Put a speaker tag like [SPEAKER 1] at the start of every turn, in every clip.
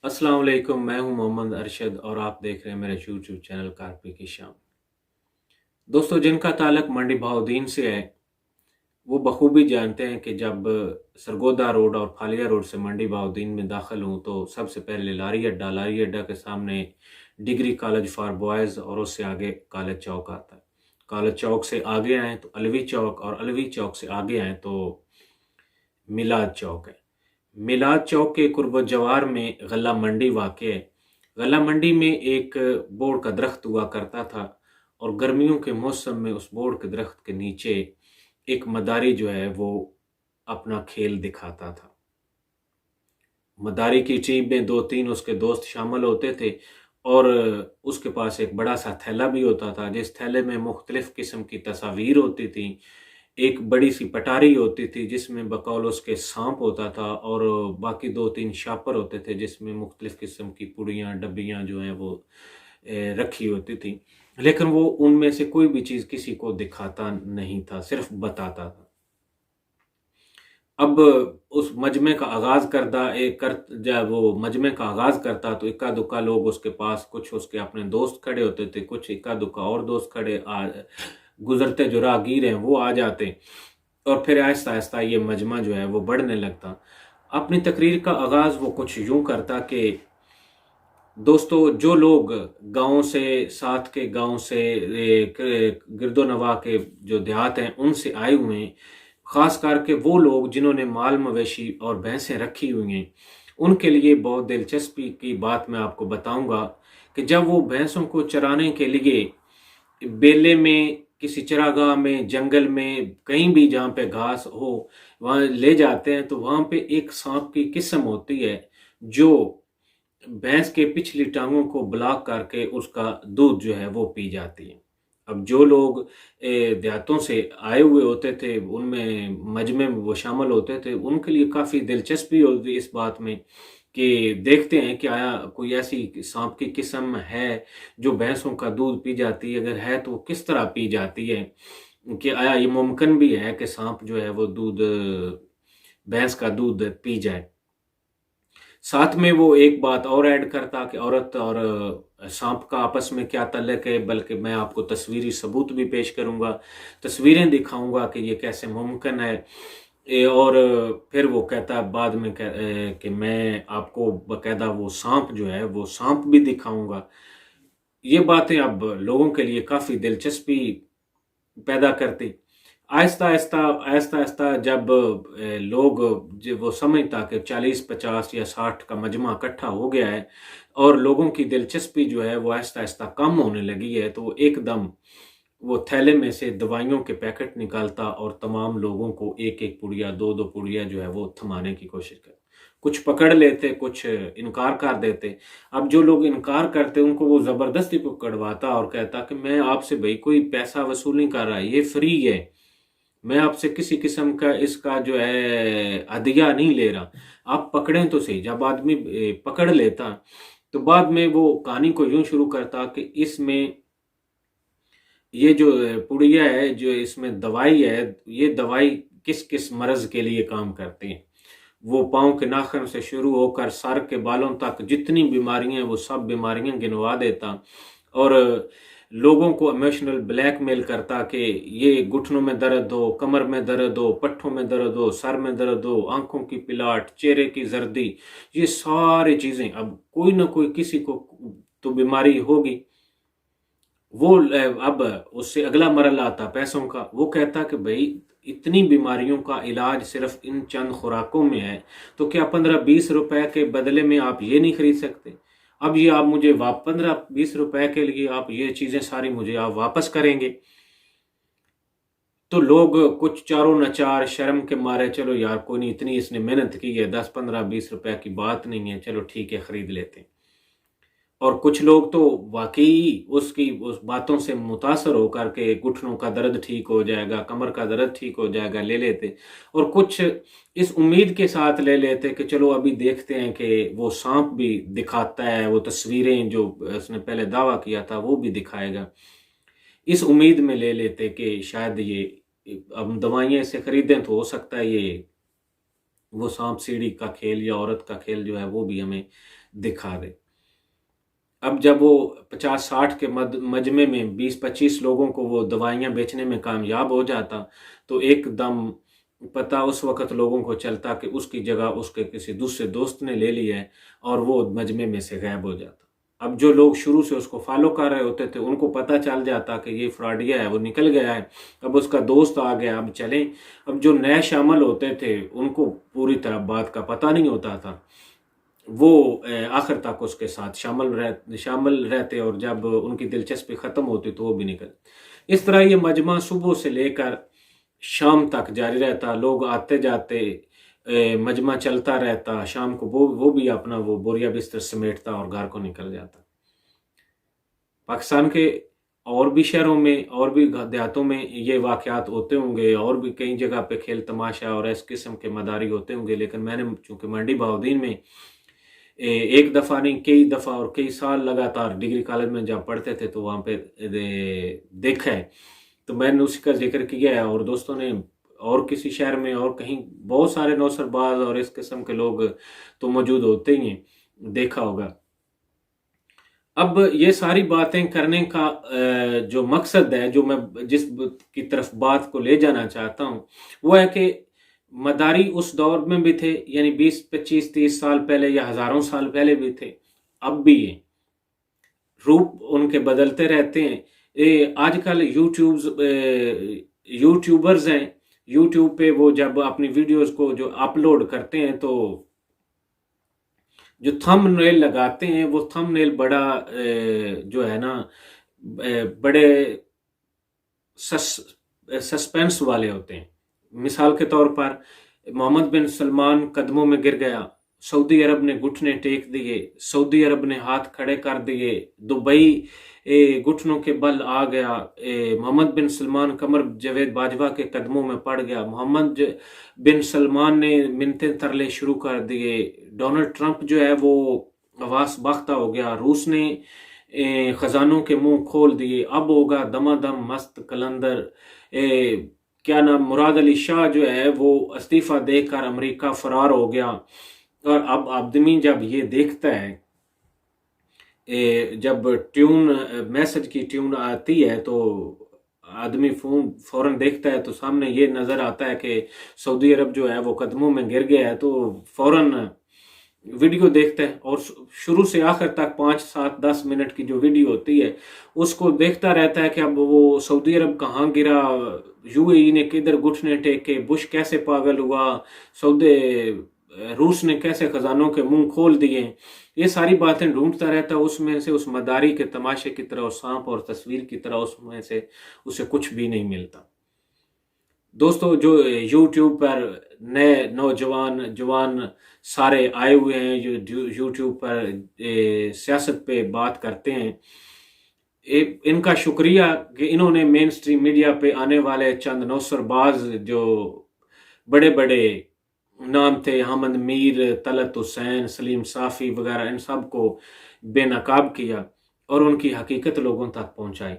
[SPEAKER 1] अस्सलाम वालेकुम। मैं हूं मोहम्मद अरशद और आप देख रहे हैं मेरे यूट्यूब चैनल कारपी की शाम। दोस्तों, जिनका ताल्लुक मंडी बहाउद्दीन से है वो बखूबी जानते हैं कि जब सरगोदा रोड और फालिया रोड से मंडी बहाउद्दीन में दाखिल हूं तो सबसे पहले लारी अड्डा के सामने डिग्री कॉलेज फॉर बॉयज़ और उससे आगे कॉलेज चौक आता है। कॉलेज चौक से आगे आए तो अलवी चौक और अलवी चौक से आगे आए तो मिलाद चौक है। मिलाद चौक के कुर्ब जवार में गल्ला मंडी वाक़ है। गल्ला मंडी में एक बोड़ का दरख्त हुआ करता था और गर्मियों के मौसम में उस बोड़ के दरख्त के नीचे एक मदारी जो है वो अपना खेल दिखाता था। मदारी की टीम में 2-3 उसके दोस्त शामिल होते थे और उसके पास एक बड़ा सा थैला भी होता था जिस थैले में मुख्तलिफ किस्म की तस्वीर होती थी। एक बड़ी सी पटारी होती थी जिसमें बकौल उसके सांप होता था और बाकी 2-3 शापर होते थे जिसमें मुख्तलिफ किस्म की पुड़ियाँ डब्बियाँ जो हैं वो रखी होती थी। लेकिन वो उनमें से कोई भी चीज़ किसी को दिखाता नहीं था, सिर्फ बताता था। अब उस मजमे का आगाज़ करदा एक कर जब वो मजमे का आगाज़ करता तो इक्का दुक्का लोग उसके पास, कुछ उसके अपने दोस्त खड़े होते थे, कुछ इक्का दुक्का और दोस्त खड़े गुजरते जो राहगीर हैं वो आ जाते और फिर आहिस्ता आहिस्ता ये मजमा जो है वो बढ़ने लगता। अपनी तकरीर का आगाज़ वो कुछ यूं करता कि दोस्तों, जो लोग गाँव से, साथ के गाँव से, गिरदोनवा के जो देहात हैं उनसे आए हुए हैं, ख़ास करके वो लोग जिन्होंने माल मवेशी और भैंसें रखी हुई हैं, उनके लिए बहुत दिलचस्पी की बात मैं आपको बताऊंगा कि जब वो भैंसों को चराने के लिए बेले में, किसी चरागाह में, जंगल में, कहीं भी जहाँ पे घास हो वहाँ ले जाते हैं तो वहाँ पे एक सांप की किस्म होती है जो भैंस के पिछली टांगों को ब्लॉक करके उसका दूध जो है वो पी जाती है। अब जो लोग देहातों से आए हुए होते थे, उनमें मजमे में वो शामिल होते थे, उनके लिए काफ़ी दिलचस्पी होती इस बात में कि देखते हैं कि आया कोई ऐसी सांप की किस्म है जो भैंसों का दूध पी जाती है। अगर है तो वो किस तरह पी जाती है, कि आया ये मुमकिन भी है कि सांप जो है वो भैंस का दूध पी जाए। साथ में वो एक बात और ऐड करता कि औरत और सांप का आपस में क्या ताल्लुक है, बल्कि मैं आपको तस्वीरी सबूत भी पेश करूंगा, तस्वीरें दिखाऊंगा कि ये कैसे मुमकिन है। और फिर वो कहता बाद में कि मैं आपको बकायदा वो सांप जो है वो सांप भी दिखाऊंगा। ये बातें अब लोगों के लिए काफ़ी दिलचस्पी पैदा करती। आहिस्ता-आहिस्ता जब लोग जब वो समझता कि 40, 50 या 60 का मजमा इकट्ठा हो गया है और लोगों की दिलचस्पी जो है वो आहिस्ता-आहिस्ता कम होने लगी है, तो वो एकदम वो थैले में से दवाइयों के पैकेट निकालता और तमाम लोगों को एक-एक पुड़िया, 2-2 पुड़िया जो है वो थमाने की कोशिश करता। कुछ पकड़ लेते, कुछ इनकार कर देते। अब जो लोग इनकार करते उनको वो ज़बरदस्ती पकड़वाता और कहता कि मैं आपसे भई कोई पैसा वसूल नहीं कर रहा, ये फ्री है। मैं आपसे किसी किस्म का इसका जो है हदिया नहीं ले रहा, आप पकड़ें तो सही। जब आदमी पकड़ लेता तो बाद में वो कहानी को यूं शुरू करता कि इसमें ये जो पुड़िया है, जो इसमें दवाई है, ये दवाई किस किस मर्ज के लिए काम करती है। वो पाँव के नाखून से शुरू होकर सर के बालों तक जितनी बीमारियां हैं वो सब बीमारियां गिनवा देता और लोगों को इमोशनल ब्लैकमेल करता कि ये घुटनों में दर्द हो, कमर में दर्द हो, पट्ठों में दर्द हो, सर में दर्द हो, आंखों की पिलाट, चेहरे की जर्दी, ये सारी चीजें, अब कोई ना कोई किसी को तो बीमारी होगी। वो अब उससे अगला मरहला आता पैसों का। वो कहता कि भाई इतनी बीमारियों का इलाज सिर्फ इन चंद खुराकों में है, तो क्या 15-20 रुपए के बदले में आप ये नहीं खरीद सकते? अब ये आप मुझे 15-20 रुपए के लिए आप ये चीजें सारी मुझे आप वापस करेंगे? तो लोग कुछ चारों नचार शर्म के मारे, चलो यार कोई नहीं, इतनी इसने मेहनत की है, 10-15-20 रुपए की बात नहीं है, चलो ठीक है खरीद लेते हैं। और कुछ लोग तो वाकई उसकी उस बातों से मुतासर होकर के घुटनों का दर्द ठीक हो जाएगा, कमर का दर्द ठीक हो जाएगा ले लेते, और कुछ इस उम्मीद के साथ ले लेते कि चलो अभी देखते हैं कि वो सांप भी दिखाता है, वो तस्वीरें जो उसने पहले दावा किया था वो भी दिखाएगा। इस उम्मीद में ले लेते कि शायद ये अब दवाइयाँ इसे खरीदें तो हो सकता है ये वो सांप सीढ़ी का खेल या औरत का खेल जो है वो भी हमें दिखा दे। अब जब वो 50-60 के मजमे में 20-25 लोगों को वो दवाइयाँ बेचने में कामयाब हो जाता, तो एकदम पता उस वक़्त लोगों को चलता कि उसकी जगह उसके किसी दूसरे दोस्त ने ले ली है और वो मजमे में से गायब हो जाता। अब जो लोग शुरू से उसको फ़ॉलो कर रहे होते थे, उनको पता चल जाता कि ये फ्रॉडिया है, वो निकल गया है, अब उसका दोस्त आ गया, अब चलें। अब जो नए शामिल होते थे, उनको पूरी तरह बात का पता नहीं होता था। वो आखिर तक उसके साथ शामिल रहते और जब उनकी दिलचस्पी ख़त्म होती तो वो भी निकल। इस तरह ये मजमा सुबह से लेकर शाम तक जारी रहता, लोग आते जाते, मजमा चलता रहता। शाम को वो भी अपना वो बोरिया बिस्तर समेटता और घर को निकल जाता। पाकिस्तान के और भी शहरों में और भी देहातों में ये वाक़यात होते होंगे, और भी कई जगह पे खेल तमाशा और इस किस्म के मदारी होते होंगे, लेकिन मैंने चूँकि मंडी बहाउद्दीन में एक दफ़ा नहीं कई दफ़ा और कई साल लगातार डिग्री कॉलेज में जब पढ़ते थे तो वहाँ पे देखा है, तो मैंने उसका जिक्र किया है। और दोस्तों ने और किसी शहर में और कहीं बहुत सारे नौसरबाज और इस किस्म के लोग तो मौजूद होते ही हैं, देखा होगा। अब ये सारी बातें करने का जो मकसद है, जो मैं जिस की तरफ बात को ले जाना चाहता हूँ, वो है कि मदारी उस दौर में भी थे, यानी 20, 25, 30 साल पहले या हजारों साल पहले भी थे, अब भी हैं। रूप उनके बदलते रहते हैं। आजकल यूट्यूबर्स हैं, यूट्यूब पे वो जब अपनी वीडियोस को जो अपलोड करते हैं तो जो थंबनेल लगाते हैं, वो थंबनेल बड़ा जो है ना बड़े सस्पेंस वाले होते हैं। मिसाल के तौर पर मोहम्मद बिन सलमान कदमों में गिर गया, सऊदी अरब ने घुटने टेक दिए, सऊदी अरब ने हाथ खड़े कर दिए, दुबई घुटनों के बल आ गया, मोहम्मद बिन सलमान कमर जवेद बाजवा के कदमों में पड़ गया, मोहम्मद बिन सलमान ने मिन्नतें तरले शुरू कर दिए, डोनाल्ड ट्रंप जो है वो हवास बाख्ता हो गया, रूस ने खजानों के मुंह खोल दिए, अब होगा दमादम मस्त कलंदर। क्या नाम, मुराद अली शाह जो है वो इस्तीफा देकर अमेरिका फरार हो गया। और अब आदमी जब ये देखता है, जब मैसेज की ट्यून आती है तो आदमी फौरन देखता है तो सामने ये नजर आता है कि सऊदी अरब जो है वो कदमों में गिर गया है, तो फौरन वीडियो देखता है और शुरू से आखिर तक 5, 7, 10 मिनट की जो वीडियो होती है उसको देखता रहता है कि अब वो सऊदी अरब कहाँ गिरा, यूएई ने किधर घुटने टेके, बुश कैसे पागल हुआ, रूस ने कैसे खजानों के मुंह खोल दिए। ये सारी बातें ढूंढता रहता है, उसमें से उस मदारी के तमाशे की तरह, उस सांप और तस्वीर की तरह उसमें से उसे कुछ भी नहीं मिलता। दोस्तों, जो यूट्यूब पर नए नौजवान जवान सारे आए हुए हैं जो यूट्यूब पर सियासत पे बात करते हैं, इनका शुक्रिया कि इन्होंने मेन स्ट्रीम मीडिया पे आने वाले चंद नौसरबाज जो बड़े बड़े नाम थे, अहमद मीर, तलत हुसैन, सलीम साफ़ी वगैरह, इन सब को बेनकाब किया और उनकी हकीकत लोगों तक पहुंचाई।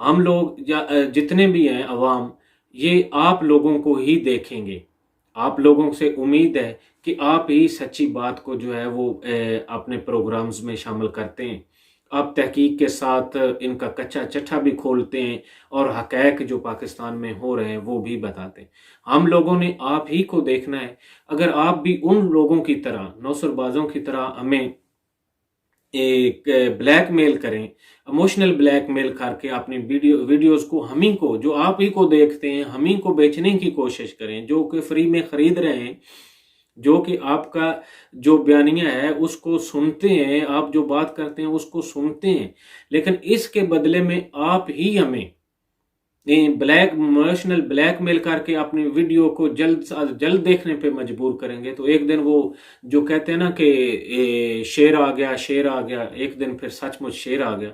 [SPEAKER 1] हम लोग जितने भी हैं अवाम, ये आप लोगों को ही देखेंगे। आप लोगों से उम्मीद है कि आप ही सच्ची बात को जो है वो अपने प्रोग्राम्स में शामिल करते हैं, आप तहकीक के साथ इनका कच्चा चट्ठा भी खोलते हैं और हक़ाइक़ जो पाकिस्तान में हो रहे हैं वो भी बताते हैं। हम लोगों ने आप ही को देखना है। अगर आप भी उन लोगों की तरह, नौसरबाजों की तरह हमें एक ब्लैकमेल करें, इमोशनल ब्लैकमेल करके अपनी वीडियोस को हम ही को, जो आप ही को देखते हैं, हम ही को बेचने की कोशिश करें, जो कि फ्री में ख़रीद रहे हैं, जो कि आपका जो बयानिया है उसको सुनते हैं, आप जो बात करते हैं उसको सुनते हैं, लेकिन इसके बदले में आप ही हमें इमोशनल ब्लैकमेल करके अपनी वीडियो को जल्द से जल्द देखने पे मजबूर करेंगे, तो एक दिन वो जो कहते हैं ना कि शेर आ गया, शेर आ गया, एक दिन फिर सचमुच शेर आ गया।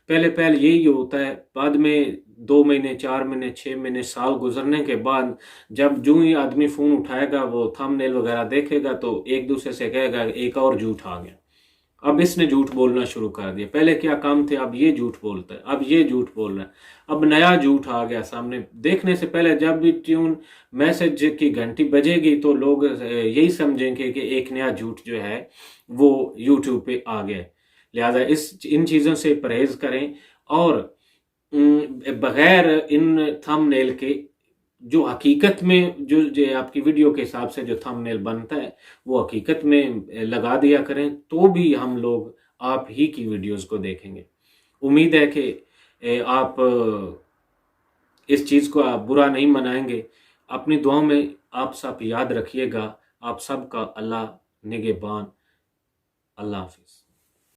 [SPEAKER 1] पहले यही होता है, बाद में 2 महीने, 4 महीने, 6 महीने, साल गुजरने के बाद जब जो ही आदमी फ़ोन उठाएगा, वो थंबनेल वगैरह देखेगा तो एक दूसरे से कहेगा एक और झूठ आ गया। अब इसने झूठ बोलना शुरू कर दिया। पहले क्या काम थे, अब ये झूठ बोलता है, अब ये झूठ बोल रहा है, अब नया झूठ आ गया सामने। देखने से पहले जब भी ट्यून मैसेज की घंटी बजेगी तो लोग यही समझेंगे कि एक नया झूठ जो है वो यूट्यूब पे आ गया है। लिहाजा इन चीज़ों से परहेज करें और बगैर इन थंबनेल के जो हकीकत में जो आपकी वीडियो के हिसाब से जो थंबनेल बनता है वो हकीकत में लगा दिया करें, तो भी हम लोग आप ही की वीडियोस को देखेंगे। उम्मीद है कि आप इस चीज़ को आप बुरा नहीं मनाएंगे। अपनी दुआओं में आप सब याद रखिएगा। आप सबका अल्लाह निगहबान। अल्लाह हाफिज़।